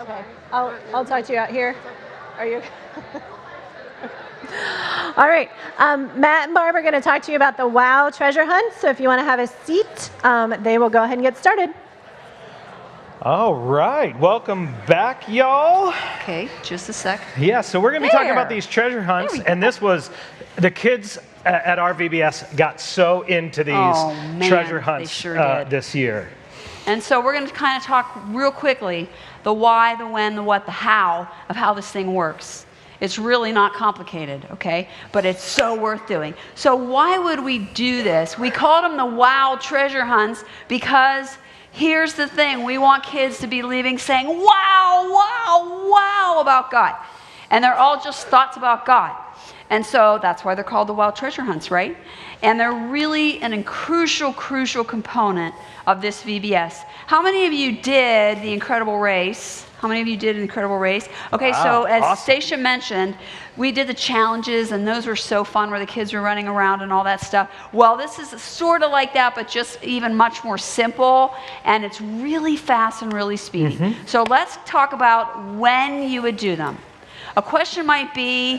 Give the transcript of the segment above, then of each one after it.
Okay, I'll talk to you out here. Are you? All right, Matt and Barb are going to talk to you about the WOW treasure hunt. So if you want to have a seat, they will go ahead and get started. All right, welcome back, y'all. Okay, just a sec. Yeah, so we're going to be talking about these treasure hunts, and this was, the kids at our VBS got so into these treasure hunts this year. And so we're going to kind of talk real quickly, the why, the when, the what, the how of how this thing works. It's really not complicated, okay? But it's so worth doing. So why would we do this? We called them the WOW treasure hunts because here's the thing. We want kids to be leaving saying, wow, wow, wow about God. And they're all just thoughts about God. And so that's why they're called the WOW treasure hunts, right? And they're really a crucial component of this VBS. How many of you did the Incredible Race? How many of you did an Incredible Race? Okay, wow, so as awesome. Stacia mentioned, we did the challenges, and those were so fun where the kids were running around and all that stuff. Well, this is sort of like that, but just even much more simple, and it's really fast and really speedy. Mm-hmm. So let's talk about when you would do them. A question might be,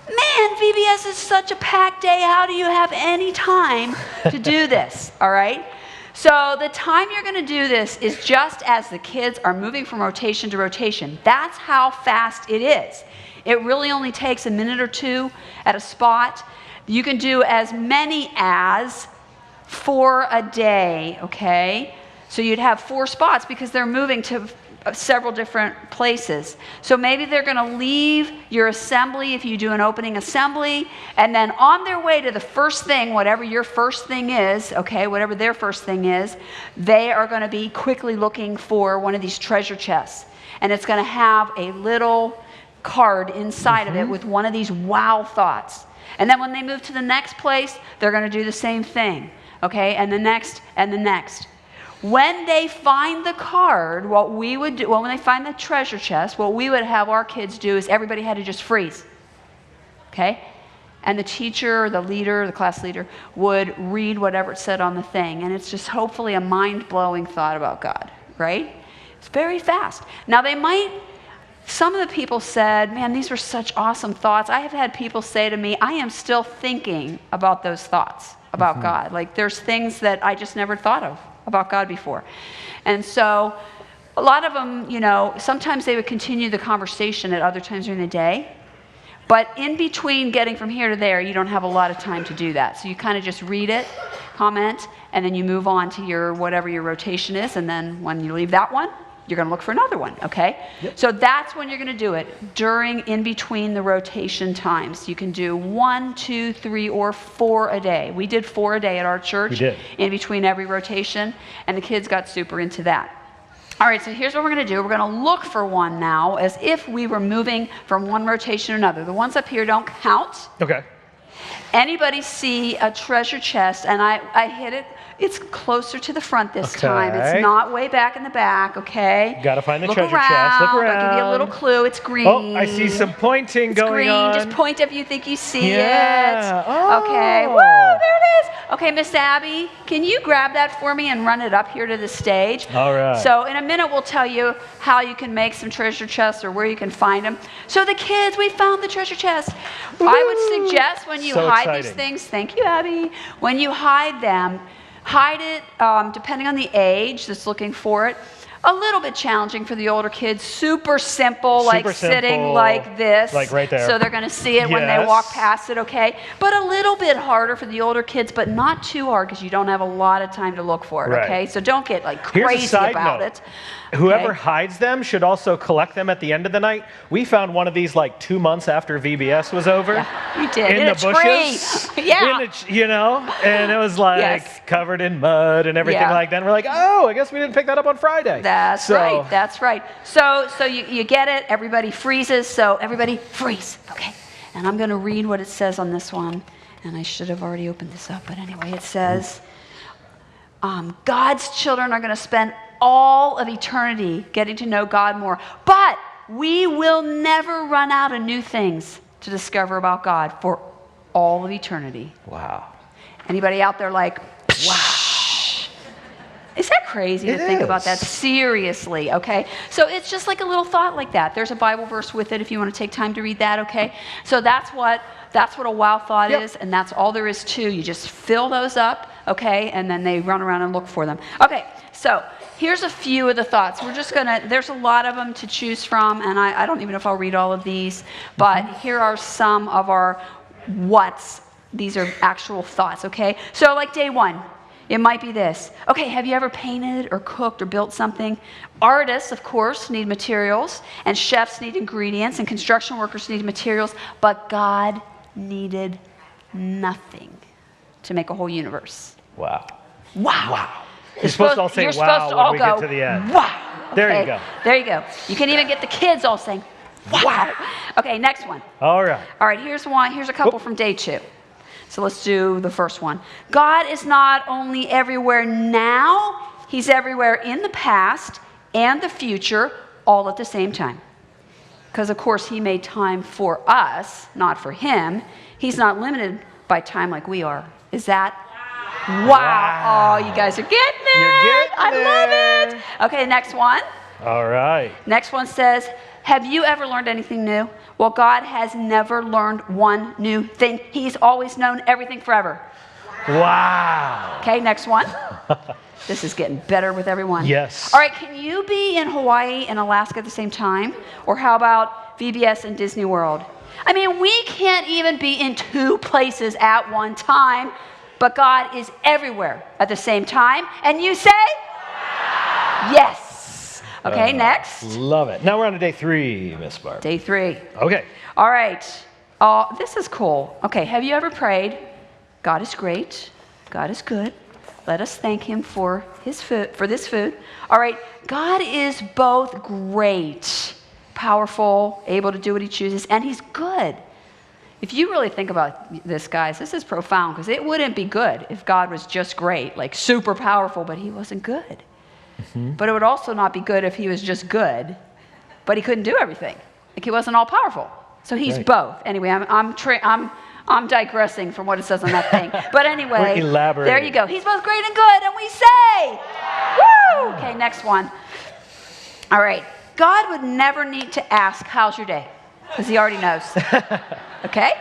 man, VBS is such a packed day. How do you have any time to do this? All right? So the time you're going to do this is just as the kids are moving from rotation to rotation. That's how fast it is. It really only takes a minute or two at a spot. You can do as many as 4 a day, okay? So you'd have 4 spots because they're moving to several different places. So maybe they're going to leave your assembly if you do an opening assembly, and then on their way to the first thing, whatever your first thing is, okay, whatever their first thing is, they are going to be quickly looking for one of these treasure chests. And it's going to have a little card inside of it with one of these wow thoughts. And then when they move to the next place, they're going to do the same thing, okay, and the next and the next. When they find the card, what we would do, well, when they find the treasure chest, what we would have our kids do is everybody had to just freeze, okay? And the teacher, or the leader, the class leader, would read whatever it said on the thing. And it's just hopefully a mind-blowing thought about God, right? It's very fast. Now, some of the people said, man, these were such awesome thoughts. I have had people say to me, I am still thinking about those thoughts about God. Like, there's things that I just never thought of about God before. And so a lot of them, you know, sometimes they would continue the conversation at other times during the day. But in between getting from here to there, you don't have a lot of time to do that. So you kind of just read it, comment, and then you move on to your whatever your rotation is. And then when you leave that one, you're going to look for another one, okay? Yep. So that's when you're going to do it, in between the rotation times. You can do 1, 2, 3, or 4 a day. We did 4 a day at our church. We did. In between every rotation, and the kids got super into that. All right, so here's what we're going to do. We're going to look for one now as if we were moving from one rotation to another. The ones up here don't count. Okay. Anybody see a treasure chest, and I hit it. It's closer to the front this time. It's not way back in the back, okay? Got to find the treasure chest. Look around. I'll give you a little clue. It's green. Oh, I see some pointing going on. Just point if you think you see it. Oh. Okay. Woo, there it is. Okay, Miss Abby, can you grab that for me and run it up here to the stage? All right. So in a minute, we'll tell you how you can make some treasure chests or where you can find them. So the kids, we found the treasure chest. Woo. I would suggest when you hide these things, thank you, Abby, when you hide them, hide it, depending on the age that's looking for it. A little bit challenging for the older kids. Super simple, sitting like this. Like right there. So they're going to see it when they walk past it, okay? But a little bit harder for the older kids, but not too hard because you don't have a lot of time to look for it, okay? So don't get like crazy about it. Whoever hides them should also collect them at the end of the night. We found one of these like 2 months after VBS was over. Yeah, we did. In the bushes. Yeah. You know, and it was like covered in mud and everything like that. And we're like, oh, I guess we didn't pick that up on Friday. That's right. That's right. So you get it. Everybody freezes. So everybody freeze. Okay. And I'm going to read what it says on this one. And I should have already opened this up. But anyway, it says, God's children are going to spend all of eternity getting to know God more. But we will never run out of new things to discover about God for all of eternity. Wow. Anybody out there like, wow? Is that crazy to think about that? Seriously, okay? So it's just like a little thought like that. There's a Bible verse with it if you want to take time to read that, okay? So that's what a wow thought is, and that's all there is to. You just fill those up, okay? And then they run around and look for them. Okay, so here's a few of the thoughts. We're just gonna, there's a lot of them to choose from, and I don't even know if I'll read all of these, but here are some of our what's. These are actual thoughts, okay? So like day one. It might be this. Okay, have you ever painted or cooked or built something? Artists, of course, need materials, and chefs need ingredients, and construction workers need materials, but God needed nothing to make a whole universe. Wow. Wow. Wow. You're supposed to all say wow when we get to the end. Wow. Okay? There you go. There you go. You can even get the kids all saying, wow. Okay, next one. All right. All right, here's one. Here's a couple from day two. So let's do the first one. God is not only everywhere now, he's everywhere in the past and the future, all at the same time. Because, of course, he made time for us, not for him. He's not limited by time like we are. Is that? Wow. Oh, you guys are getting it. You're getting I love it. Okay, next one. All right. Next one says, have you ever learned anything new? Well, God has never learned one new thing. He's always known everything forever. Wow. Okay, next one. This is getting better with everyone. Yes. All right, can you be in Hawaii and Alaska at the same time? Or how about VBS and Disney World? I mean, we can't even be in two places at one time, but God is everywhere at the same time. And you say? Yes. Okay, next. Love it. Now we're on to day three, Miss Barb. Day three. Okay. All right. This is cool. Okay, have you ever prayed, God is great, God is good, let us thank him for his food, for this food. All right, God is both great, powerful, able to do what he chooses, and he's good. If you really think about this, guys, this is profound, because it wouldn't be good if God was just great, like super powerful, but he wasn't good. Mm-hmm. But it would also not be good if he was just good, but he couldn't do everything. Like he wasn't all powerful. So he's both. Anyway, I'm digressing from what it says on that thing. But anyway, there you go. He's both great and good, and we say, woo! Okay, next one. All right. God would never need to ask, how's your day? Because he already knows. Okay?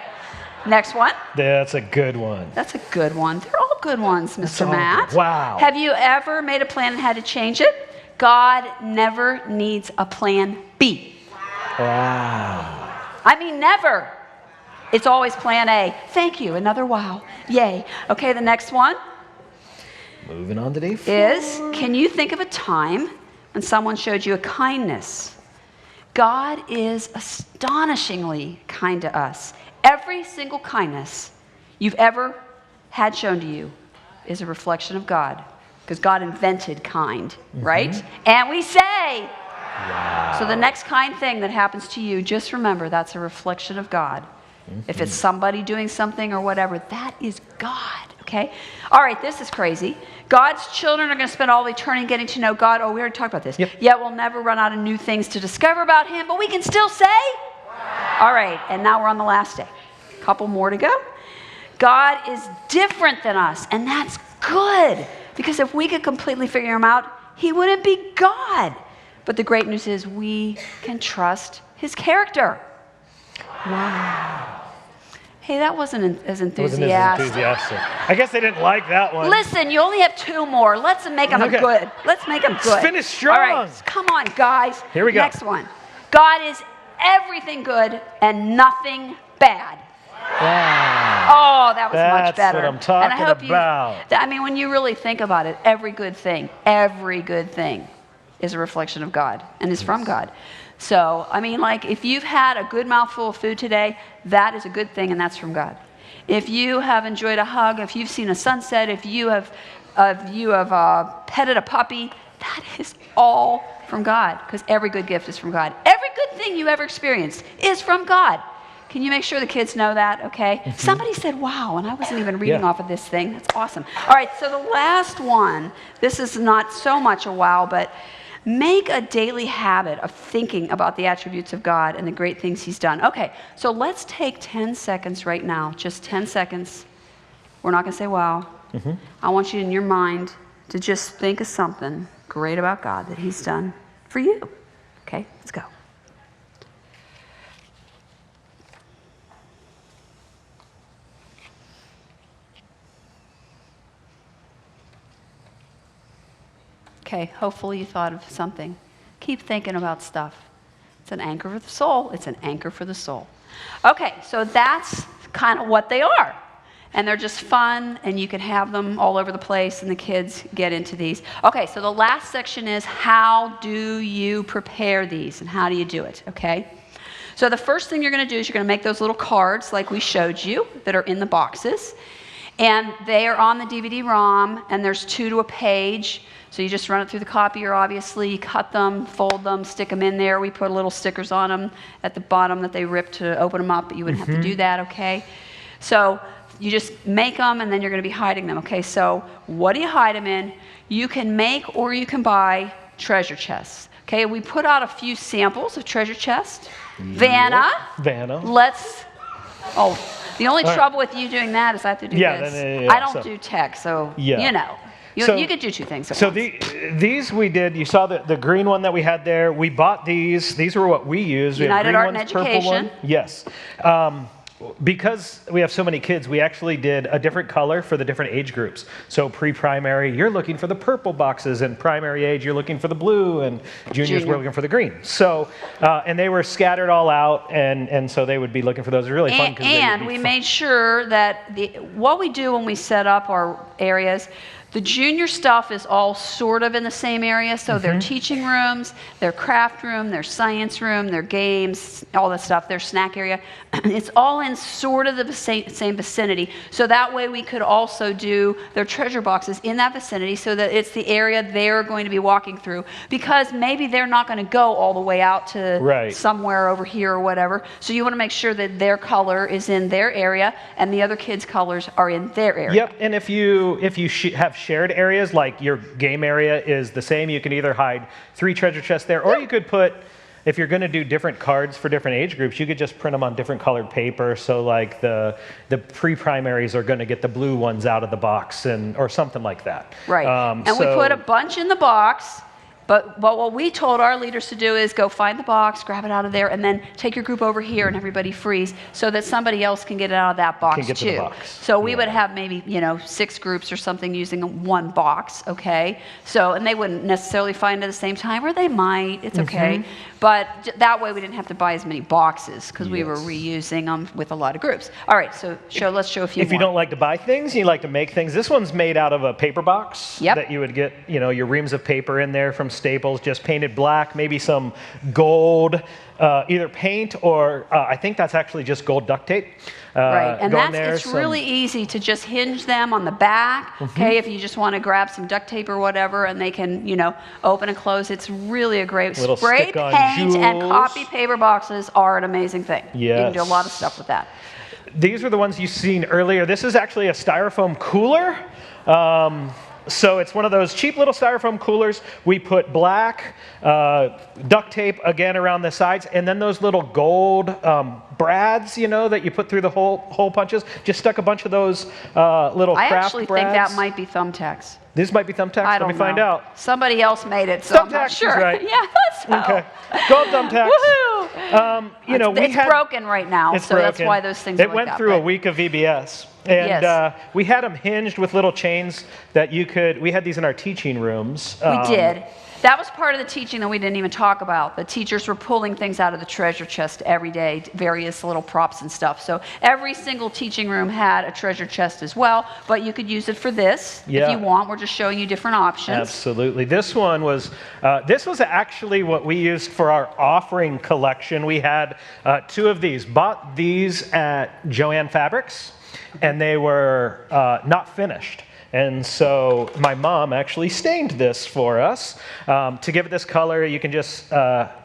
Next one. That's a good one. That's a good one. They're all good ones, Mr. Matt. Good. Wow. Have you ever made a plan and had to change it? God never needs a plan B. Wow. I mean, never. It's always plan A. Thank you. Another wow. Yay. Okay, the next one. Moving on to day four. Is, can you think of a time when someone showed you a kindness? God is astonishingly kind to us. Every single kindness you've ever had shown to you is a reflection of God, because God invented kind, right? And we say, wow. So the next kind thing that happens to you, just remember that's a reflection of God. If it's somebody doing something or whatever, that is God, okay? All right, this is crazy. God's children are going to spend all eternity getting to know God. Oh, we already talked about this. Yep. Yet we'll never run out of new things to discover about him, but we can still say, wow. All right, and now we're on the last day. A couple more to go. God is different than us, and that's good, because if we could completely figure him out, he wouldn't be God. But the great news is we can trust his character. Wow. Hey, that wasn't as enthusiastic. I guess they didn't like that one. Listen, you only have two more. Let's make them good. Let's make them good. Finish strong. All right, come on, guys. Here we go. Next one. God is everything good and nothing bad. Wow. Oh, that was much better. That's what I'm talking and I hope about. I mean, when you really think about it, every good thing is a reflection of God and is from God. So, I mean, like, if you've had a good mouthful of food today, that is a good thing, and that's from God. If you have enjoyed a hug, if you've seen a sunset, if you have petted a puppy, that is all from God, because every good gift is from God. Every good thing you ever experienced is from God. Can you make sure the kids know that, okay? Mm-hmm. Somebody said, wow, and I wasn't even reading off of this thing. That's awesome. All right, so the last one, this is not so much a wow, but make a daily habit of thinking about the attributes of God and the great things he's done. Okay, so let's take 10 seconds right now, just 10 seconds. We're not going to say wow. Mm-hmm. I want you in your mind to just think of something great about God that he's done for you. Okay, let's go. Okay, hopefully you thought of something. Keep thinking about stuff. It's an anchor for the soul. It's an anchor for the soul. Okay, so that's kind of what they are. And they're just fun, and you can have them all over the place, and the kids get into these. Okay, so the last section is how do you prepare these, and how do you do it, okay? So the first thing you're going to do is you're going to make those little cards like we showed you that are in the boxes. And they are on the DVD-ROM, and there's 2 to a page. So you just run it through the copier, obviously, cut them, fold them, stick them in there. We put little stickers on them at the bottom that they rip to open them up, but you wouldn't have to do that, okay? So you just make them, and then you're going to be hiding them, okay? So what do you hide them in? You can make or you can buy treasure chests, okay? We put out a few samples of treasure chests. Vanna, let's, the only trouble with you doing that is I have to do this. I don't do tech, so you know. You could do 2 things at once. These we did, you saw the green one that we had there. We bought these. These were what we used. United Art and Education. Yes. Because we have so many kids, we actually did a different color for the different age groups. So pre-primary, you're looking for the purple boxes, and primary age, you're looking for the blue, and juniors were looking for the green. So, and they were scattered all out, and so they would be looking for those. It was really fun. And we made sure that what we do when we set up our areas, the junior stuff is all sort of in the same area, so their teaching rooms, their craft room, their science room, their games, all that stuff, their snack area, it's all in sort of the same vicinity. So that way we could also do their treasure boxes in that vicinity so that it's the area they're going to be walking through, because maybe they're not going to go all the way out to somewhere over here or whatever. So you want to make sure that their color is in their area and the other kids' colors are in their area. Yep, and if you have shared areas, like your game area is the same, you can either hide 3 treasure chests there, or you could put, if you're going to do different cards for different age groups, you could just print them on different colored paper. So like the pre-primaries are going to get the blue ones out of the box, or something like that. Right. And we put a bunch in the box. But what we told our leaders to do is go find the box, grab it out of there, and then take your group over here and everybody freeze so that somebody else can get it out of that box too. To the box. So we would have maybe 6 groups or something using 1 box, okay? So, and they wouldn't necessarily find it at the same time, or they might, it's okay. But that way we didn't have to buy as many boxes because we were reusing them with a lot of groups. All right, so let's show a few more. If you don't like to buy things, you like to make things. This one's made out of a paper box that you would get, your reams of paper in there from Staples, just painted black, maybe some gold, either paint or I think that's actually just gold duct tape. Right, and it's really easy to just hinge them on the back, okay, if you just want to grab some duct tape or whatever, and they can, open and close. It's really a great spray paint, and copy paper boxes are an amazing thing. Yes. You can do a lot of stuff with that. These are the ones you've seen earlier. This is actually a styrofoam cooler. So it's one of those cheap little styrofoam coolers. We put black duct tape again around the sides, and then those little gold brads, that you put through the hole punches. Just stuck a bunch of those little craft brads. I actually think that might be thumbtacks. These might be thumbtacks. Let me find out. Somebody else made it, so I'm not sure. Right. Yeah, that's so. Okay. Gold thumbtacks. Woohoo! It's broken right now, so that's why those things. It went through a week of VBS. And we had them hinged with little chains that we had these in our teaching rooms. We did. That was part of the teaching that we didn't even talk about. The teachers were pulling things out of the treasure chest every day, various little props and stuff. So every single teaching room had a treasure chest as well, but you could use it for this if you want. We're just showing you different options. Absolutely. This one was, actually what we used for our offering collection. We had 2 of these. Bought these at Joann Fabrics, and they were not finished. And so my mom actually stained this for us. To give it this color, you can just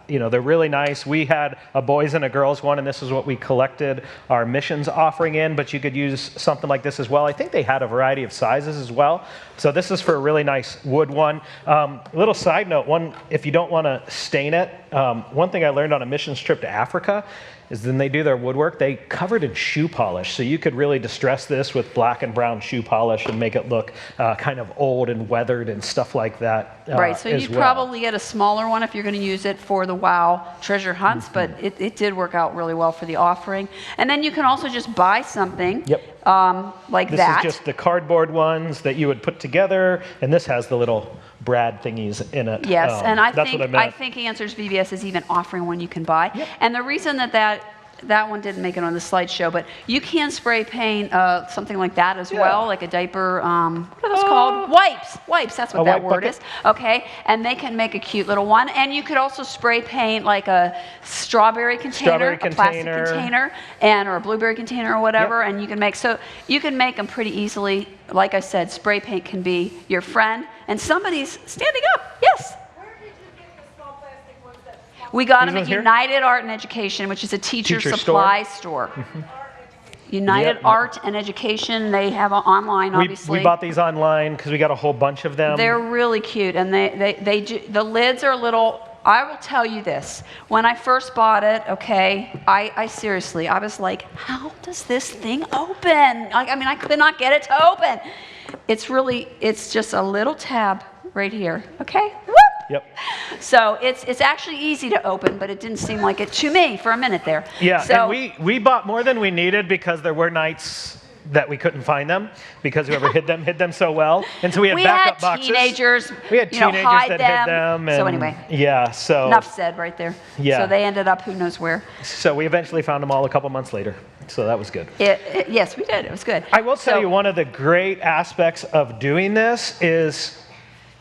they're really nice. We had a boys and a girls one, and this is what we collected our missions offering in, but you could use something like this as well. I think they had a variety of sizes as well. So this is for a really nice wood one. Little side note, if you don't want to stain it, one thing I learned on a missions trip to Africa is when they do their woodwork, they covered in shoe polish. So you could really distress this with black and brown shoe polish and make it look kind of old and weathered and stuff like that. Right, so you'd probably get a smaller one if you're going to use it for the WOW treasure hunts, but it did work out really well for the offering. And then you can also just buy something like this that. This is just the cardboard ones that you would put together, and this has the little brad thingies in it. Yes, and I think think Answers VBS is even offering one you can buy. Yep. And the reason that one didn't make it on the slideshow, but you can spray paint something like that as well, like a diaper, what are those called? Wipes, that's what that word is. Okay, and they can make a cute little one. And you could also spray paint like a strawberry container, a plastic container, or a blueberry container or whatever, and you can make them pretty easily. Like I said, spray paint can be your friend, and somebody's standing up. Yes? We got them at United Art and Education, which is a teacher supply store. United Art and Education, they have online, obviously. We bought these online because we got a whole bunch of them. They're really cute, and the lids are a little. I will tell you this. When I first bought it, okay, I seriously, I was like, how does this thing open? I could not get it to open. It's just a little tab right here, okay? Whoop! Yep. So it's actually easy to open, but it didn't seem like it to me for a minute there. Yeah, so, and we bought more than we needed because there were nights that we couldn't find them because whoever hid them so well. And so we had backup boxes. We had teenagers that hid them. And so anyway. Yeah, so. Enough said right there. Yeah. So they ended up who knows where. So we eventually found them all a couple months later. So that was good. Yes, we did. It was good. I will tell you, one of the great aspects of doing this is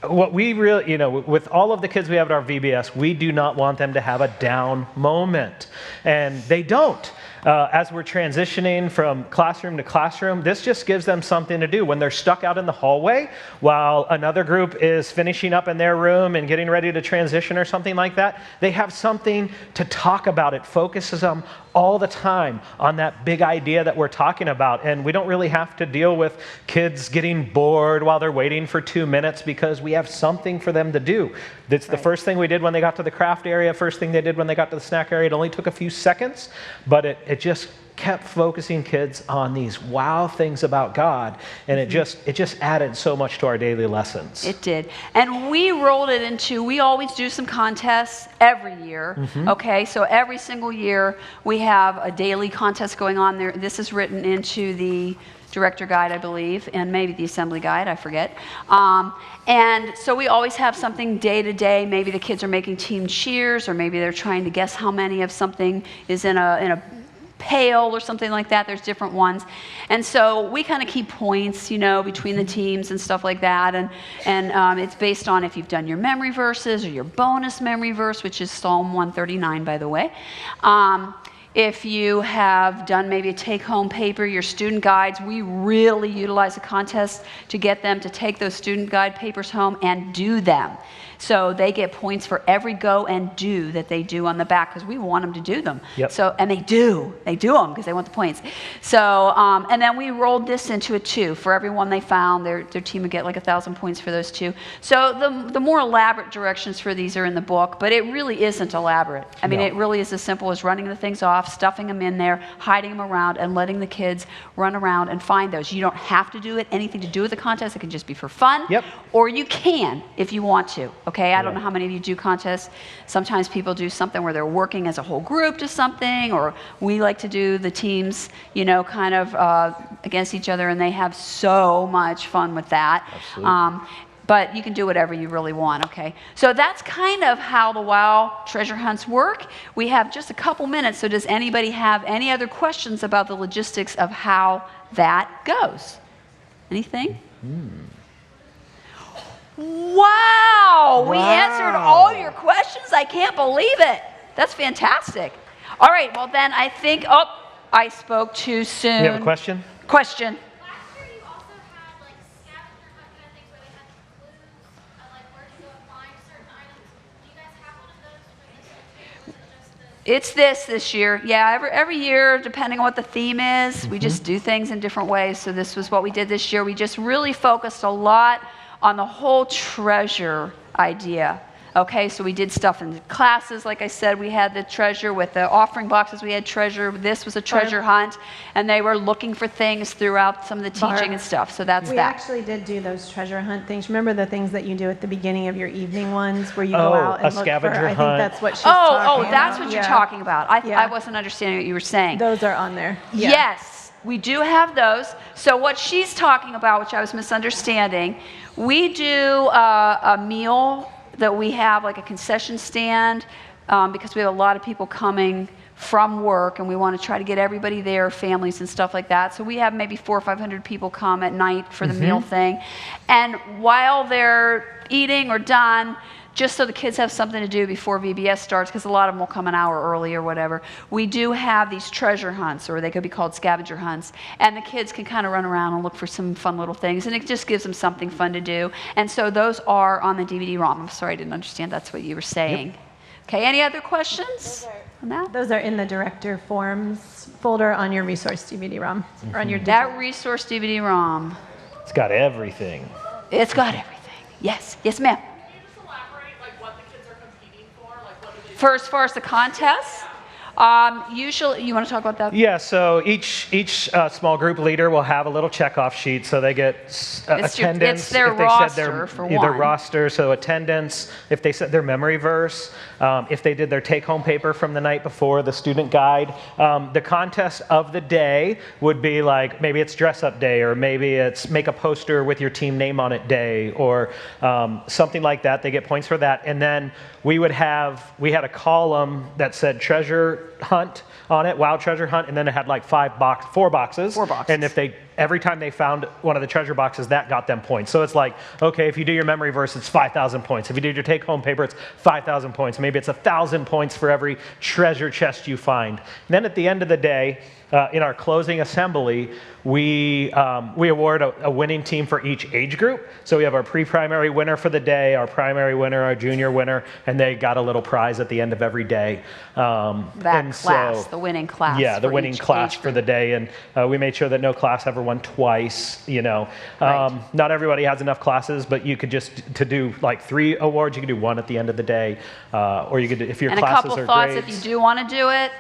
what we really, with all of the kids we have at our VBS, we do not want them to have a down moment. And they don't. As we're transitioning from classroom to classroom, this just gives them something to do. When they're stuck out in the hallway while another group is finishing up in their room and getting ready to transition or something like that, they have something to talk about. It focuses them all the time on that big idea that we're talking about. And we don't really have to deal with kids getting bored while they're waiting for 2 minutes because we have something for them to do. It's the first thing we did when they got to the craft area, first thing they did when they got to the snack area. It only took a few seconds, but it just kept focusing kids on these wow things about God, and it just added so much to our daily lessons. It did. And we rolled it into, we always do some contests every year, okay? So every single year we have a daily contest going on there. This is written into the director guide, I believe, and maybe the assembly guide, I forget. And so we always have something day to day. Maybe the kids are making team cheers, or maybe they're trying to guess how many of something is in a pail or something like that. There's different ones. And so we kind of keep points, between the teams and stuff like that. And it's based on if you've done your memory verses or your bonus memory verse, which is Psalm 139, by the way. If you have done maybe a take-home paper, your student guides, we really utilize a contest to get them to take those student guide papers home and do them. So they get points for every go and do that they do on the back because we want them to do them. Yep. So, and they do them because they want the points. So, and then we rolled this into a 2. For every one they found, their team would get like 1,000 points for those 2. So the more elaborate directions for these are in the book, but it really isn't elaborate. I mean, it really is as simple as running the things off, stuffing them in there, hiding them around, and letting the kids run around and find those. You don't have to do anything to do with the contest. It can just be for fun. Yep. Or you can if you want to. Okay, I don't know how many of you do contests. Sometimes people do something where they're working as a whole group to something, or we like to do the teams, kind of against each other, and they have so much fun with that. Absolutely. But you can do whatever you really want, okay? So that's kind of how the WOW treasure hunts work. We have just a couple minutes, so does anybody have any other questions about the logistics of how that goes? Anything? Wow! We answered all your questions. I can't believe it. That's fantastic. All right, well then I think, I spoke too soon. You have a question? Question. Last year you also had like scavenger hunt kind of things where they had the clues of like where to go find certain items. Do you guys have one of those for this It's this year. Yeah, every year, depending on what the theme is, we just do things in different ways. So this was what we did this year. We just really focused a lot on the whole treasure idea. Okay, so we did stuff in classes. Like I said, we had the treasure with the offering boxes. We had treasure. This was a treasure hunt. And they were looking for things throughout some of the teaching and stuff. So that's We that. actually did do those treasure hunt things. Remember the things that you do at the beginning of your evening ones where you go out and a look scavenger for, I hunt. think that's what she's talking about. That's what you're Yeah. talking about. I Yeah. wasn't understanding what you were saying. Those are on there. Yeah. Yes, we do have those. So what she's talking about, which I was misunderstanding, we do a meal that we have, like a concession stand, because we have a lot of people coming from work, and we want to try to get everybody there, families and stuff like that. So we have maybe 400 or 500 people come at night for the meal thing. And while they're eating or done, just so the kids have something to do before VBS starts, because a lot of them will come an hour early or whatever, we do have these treasure hunts, or they could be called scavenger hunts, and the kids can kind of run around and look for some fun little things, and it just gives them something fun to do. And so those are on the DVD-ROM. I'm sorry, I didn't understand that's what you were saying. Yep. Okay, any other questions on that? Those are in the director forms folder on your resource DVD-ROM, or on your That resource DVD-ROM. It's got everything. It's got everything. Yes, yes, ma'am. For as far as the contests, usually, you want to talk about that? Yeah, so each small group leader will have a little checkoff sheet, so they get attendance. It's their if they roster, said their, for their one. roster, so attendance, if they said their memory verse, if they did their take-home paper from the night before, the student guide. The contest of the day would be like, maybe it's dress-up day, or maybe it's make a poster with your team name on it day, or something like that. They get points for that. And then we had a column that said treasure hunt on it, wow treasure hunt, and then it had like four boxes. And if every time they found one of the treasure boxes, that got them points. So it's like, okay, if you do your memory verse, it's 5,000 points. If you do your take-home paper, it's 5,000 points. Maybe it's 1,000 points for every treasure chest you find. And then at the end of the day, in our closing assembly, we award a winning team for each age group. So we have our pre-primary winner for the day, our primary winner, our junior winner, and they got a little prize at the end of every day. The winning class. Yeah, the for winning each class age for group. the day, and we made sure that no class ever won twice. Right. Not everybody has enough classes, but you could to do like 3 awards. You could do 1 at the end of the day, or you could, if your And a classes couple are thoughts, grades. if you do want to do it,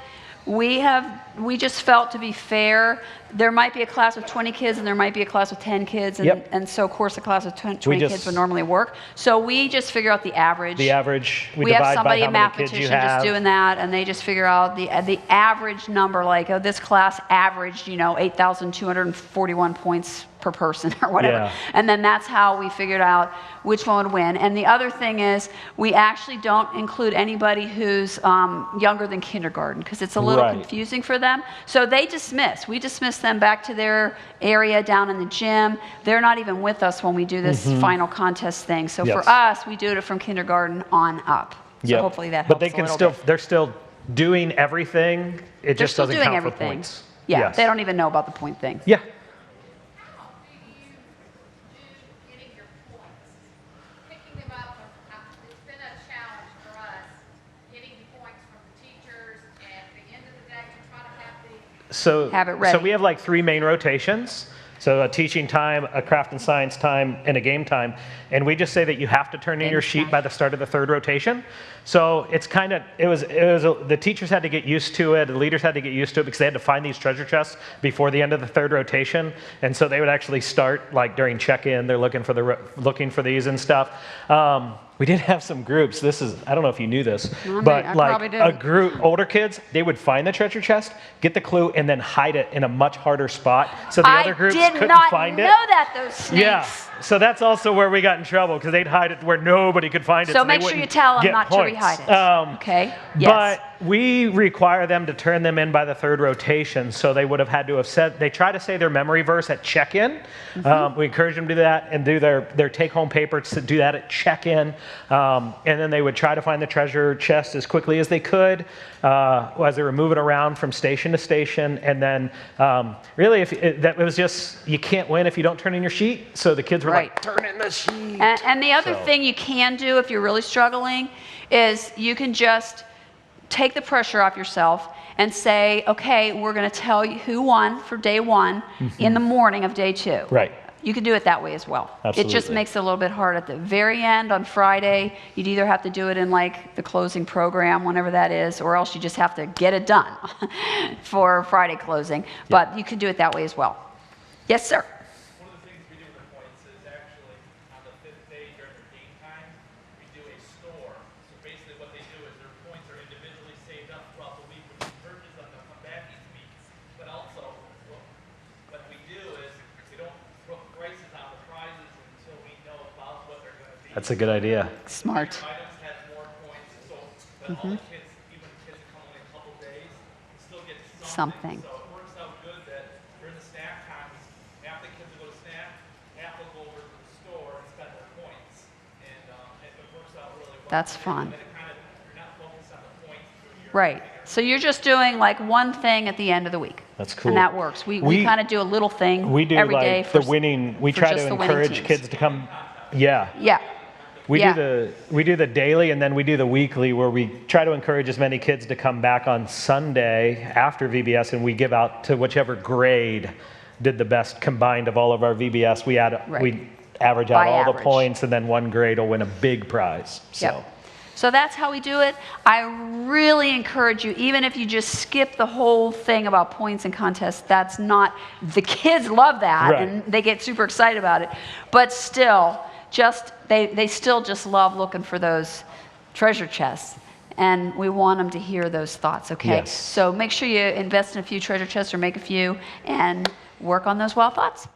we just felt, to be fair, there might be a class with 20 kids and there might be a class with 10 kids, and so of course a class with 20 kids would normally work. So we just figure out the average. The average, we have divide somebody, by a how many kids you mathematician, have. just doing that, and they just figure out the average number, like, oh, this class averaged, 8,241 points per person or whatever. Yeah. And then that's how we figured out which one would win. And the other thing is, we actually don't include anybody who's younger than kindergarten, because it's a little confusing for them. So they dismiss. We dismiss them back to their area down in the gym. They're not even with us when we do this final contest thing. So for us, we do it from kindergarten on up. So hopefully that helps. But they can they're still doing everything. It just doesn't count for points. Yeah, Yes. they don't even know about the point thing. Yeah. Getting your points, picking them up. It's been a challenge for us, getting the points from the teachers, and at the end of the day, we try to Have it ready. So we have like 3 main rotations. So a teaching time, a craft and science time, and a game time. And we just say that you have to turn in your sheet by the start of the 3rd rotation. So it's kind of, the teachers had to get used to it, the leaders had to get used to it, because they had to find these treasure chests before the end of the 3rd rotation. And so they would actually start like during check-in, they're looking for these and stuff. We did have some groups. I don't know if you knew this, but I like probably did. a group, older kids, they would find the treasure chest, get the clue, and then hide it in a much harder spot, so the other groups couldn't find it. I did not know that, those snakes. Yeah, so that's also where we got in trouble, because they'd hide it where nobody could find it. So they make sure you wouldn't tell them get not to points. rehide it. Okay? Yes. But we require them to turn them in by the 3rd rotation, so they would have had to have said, they try to say their memory verse at check-in. We encourage them to do that, and do their take-home paper to do that at check-in. And then they would try to find the treasure chest as quickly as they could as they were moving around from station to station. And then really, it was just, you can't win if you don't turn in your sheet. So the kids were like, turn in the sheet. And the other thing you can do if you're really struggling is you can just take the pressure off yourself and say, okay, we're going to tell you who won for day 1 in the morning of day 2. Right. You can do it that way as well. It just Absolutely. makes it a little bit hard at the very end on Friday. You'd either have to do it in like the closing program, whenever that is, or else you just have to get it done for Friday closing. But you can do it that way as well. Yes, sir. One of the things we do with the points is actually on the 5th day during their game time, we do a store. So basically what they do is their points are individually saved up throughout the week, which encourages them to come back each week. But also, what we do is we don't put prices on the prizes until we know about what they're going to be. That's a good idea. Smart. Items has more points, so that all the kids, even kids that come only a couple days, still get something. Something. So it works out good that during the snack times, half the kids will go to snack, half will go over to the store and spend their points. And it works out really well. That's fun. And it kind of, you're not focused on the points through your Right. So you're just doing like one thing at the end of the week. That's cool. And that works. We kind of do a little thing We do every day like for the winning. We for try just to the winning encourage teams. kids to come. Yeah. Yeah. We Yeah. do the daily, and then we do the weekly, where we try to encourage as many kids to come back on Sunday after VBS, and we give out to whichever grade did the best combined of all of our VBS. We Right. average out By all the average. points, and then one grade will win a big prize. So. Yep. So that's how we do it. I really encourage you, even if you just skip the whole thing about points and contests, that's not, the kids love that Right. and they get super excited about it. But still, they still just love looking for those treasure chests. And we want them to hear those thoughts, okay? Yes. So make sure you invest in a few treasure chests or make a few and work on those wild thoughts.